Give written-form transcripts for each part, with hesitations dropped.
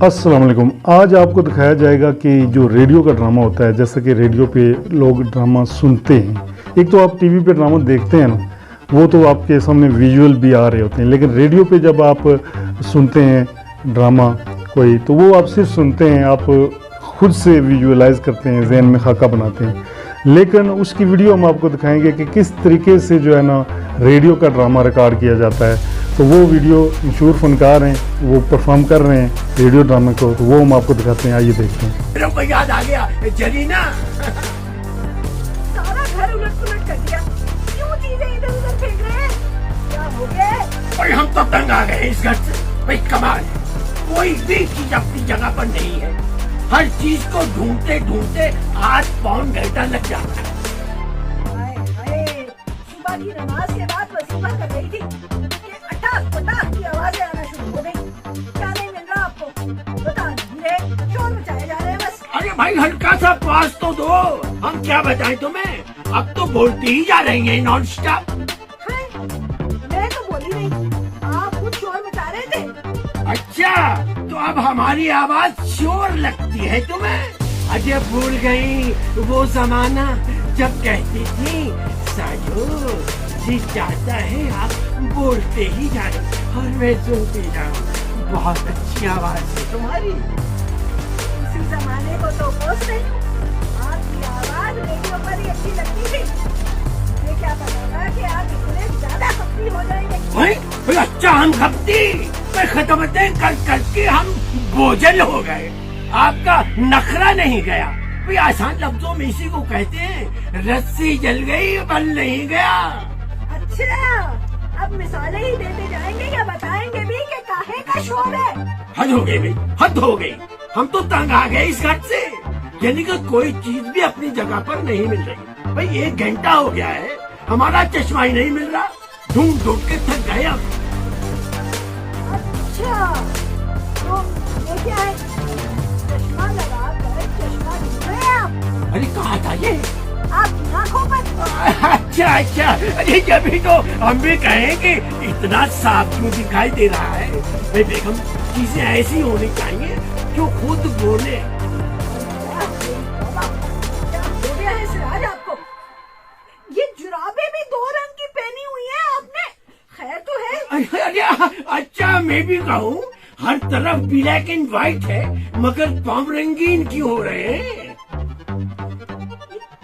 अस्सलाम वालेकुम। आज आपको दिखाया जाएगा कि जो रेडियो का ड्रामा होता है, जैसे कि रेडियो पे लोग ड्रामा सुनते हैं। एक तो आप टीवी पे ड्रामा देखते हैं ना, वो तो आपके सामने विजुअल भी आ रहे होते हैं, लेकिन रेडियो पे जब आप सुनते हैं ड्रामा कोई, तो वो आप सिर्फ सुनते हैं, आप खुद से विजुअलाइज करते हैं, जहन में खाका बनाते हैं। लेकिन उसकी वीडियो हम आपको दिखाएंगे कि किस तरीके से जो है ना रेडियो का ड्रामा रिकॉर्ड किया जाता है। तो वो वीडियो मशहूर फनकार हैं, वो परफॉर्म कर रहे हैं रेडियो ड्रामे को, तो वो हम आपको दिखाते हैं। आइए देखते हैं। मेरे को याद आ गया जरीना, सारा घर उलट-पुलट कर दिया। क्यों चीजें इधर-उधर फेंक रहे हैं? क्या हो गया? भाई हम तो तंग आ गए इस घर से। भाई कमाल है, कोई भी चीज अपनी जगह पर नहीं है। हर चीज को ढूंढते ढूंढते आध पौन घंटा लग जाता है। हाय हाय, सुबह की नमाज के बाद वजीफा कर रही थी कि अटाक-पटाक की आवाजें आना शुरू हो गई। क्या नहीं मिल रहा आपको? बता नहीं रहे, शोर मचाए जा रहे हैं बस। अरे भाई हल्का सा पास तो दो, हम क्या बताएं तुम्हें। अब तो बोलती ही जा रही है नॉन स्टॉप। हाय, मैं तो बोली नहीं, आप खुद शोर मचा रहे थे। अच्छा, तो अब हमारी आवाज शोर लगती है तुम्हें? अजय भूल गई वो जमाना जब कहती थी साजो जी चाहता है आप बोलते ही जाए और मैं सुनती जाऊं। बहुत अच्छी आवाज है तुम्हारी। उसी जमाने को तो पोस्ट रही हूँ। आपकी आवाज रेडियो पर ही अच्छी लगती थी। मुझे क्या पता था कि आप इतने ज्यादा खपती हो जाएंगे। भाई अच्छा हम खपती, मैं खत्मतें कर करके हम बोझल हो गए। आपका नखरा नहीं गया। भाई आसान लफ्जों में इसी को कहते हैं, रस्सी जल गई बल नहीं गया। अच्छा, अब मिसालें ही देते जाएंगे या बताएंगे भी कि काहे का शोर है? हद हो गई भाई, हद हो गई। हम तो तंग आ गए इस घर से। यानी कि कोई चीज भी अपनी जगह पर नहीं मिल रही। भाई 1 घंटा हो गया है, हमारा चश्मा ही नहीं मिल रहा। ढूंढ ढूंढ के थक गए हम। अच्छा, तो ये क्या है? चश्मा लगा कर चश्मा ढूंढ रहे हैं आप? अरे कहा था ये? आप आंखों पर? अच्छा अच्छा, अरे जब तो हम भी कहें कि इतना साफ क्यों दिखाई दे रहा है। भाई बेगम, चीजें ऐसी होनी चाहिए जो खुद बोले। क्या हो गया है सिराज आपको? ये जुराबें भी 2 रंग की पहनी हुई हैं आपने। खैर तो है? अरे अच्छा, मैं भी कहूँ हर तरफ ब्लैक एंड व्हाइट है, मगर पाँव रंगीन क्यों हो रहे हैं?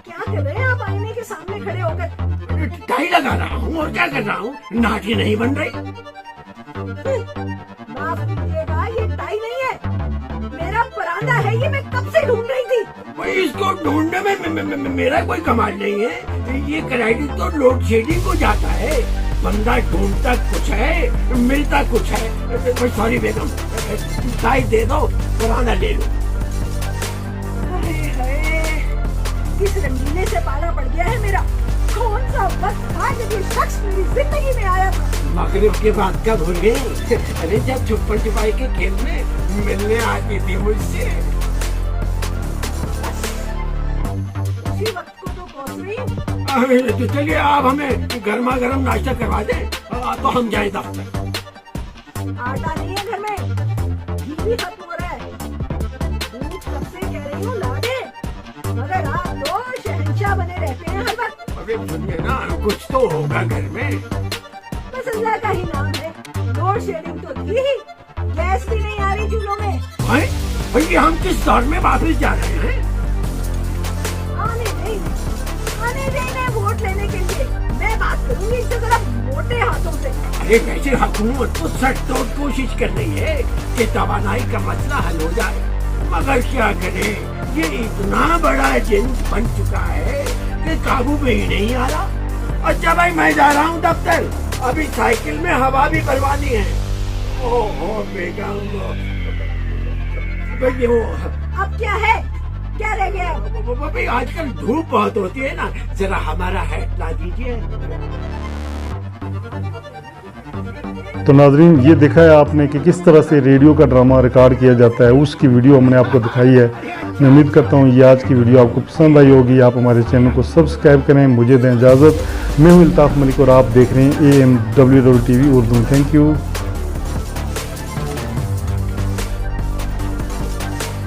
क्या कर रहे हैं आप आईने के सामने खड़े होकर? टाई लगा रहा हूँ और क्या कर रहा हूँ, नाटी नहीं बन रही। माफ कीजिएगा, ये टाई नहीं है, मेरा परांदा है। ये मैं कब से ढूंढ रही थी। भाई इसको ढूंढने में मेरा कोई कमाल नहीं है। ये क्रेडिट तो लोड शेडिंग को जाता है। बंदा ढूंढता कुछ है, मिलता कुछ है। सॉरी बेगम, टाई दे दो, परांदा ले लो। हाय हाय, किस रंगीले से पाला पड़ गया है मेरा। कौन सा वक्त था जब ये शख्स मेरी जिंदगी में आया था? मगरिब के बाद का भूल गई? अरे जब छुपन छुपाई के खेल में मिलने आती थी मुझसे। उसी वक्त को तो पहुंच रही हूँ। तो चलिए आप हमें गर्मा गर्म नाश्ता करवा दें, तो हम जाए दफ्तर। आटा नहीं है घर में, घी भी खत्म हो रहा है। दूध कब से कह रही हूँ ला दे, मगर आप तो शहंशाह बने रहते हैं हर वक्त। अरे सुनिए ना, कुछ तो होगा घर में। बस अल्लाह का ही नाम है। लोड शेडिंग तो थी ही, गैस भी नहीं आ रही चूल्हों में। भैया हम किस दौर में वापस जा रहे हैं? आने देने वोट लेने के लिए मैं बात करूंगी इनसे जरा मोटे हाथों से। अरे वैसे हुकूमत तो सच तोड़ कोशिश कर रही है कि तवानाई का मसला हल हो जाए, मगर क्या करे, ये इतना बड़ा जिन बन चुका है कि काबू में ही नहीं आ रहा। अच्छा भाई, मैं जा रहा हूँ दफ्तर, अभी साइकिल में हवा भी भरवानी है। ओहो बेगम, वो अब क्या है, क्या रह गया? भाई आजकल धूप बहुत होती है ना, जरा हमारा हैट ला दीजिए। तो नाजरीन, ये देखा है आपने कि किस तरह से रेडियो का ड्रामा रिकॉर्ड किया जाता है, उसकी वीडियो हमने आपको दिखाई है। मैं उम्मीद करता हूँ ये आज की वीडियो आपको पसंद आई होगी। आप हमारे चैनल को सब्सक्राइब करें। मुझे दें इजाज़त। मैं हूँ इल्ताफ़ मलिक और आप देख रहे हैं AMWWTV उर्दू। Thank you.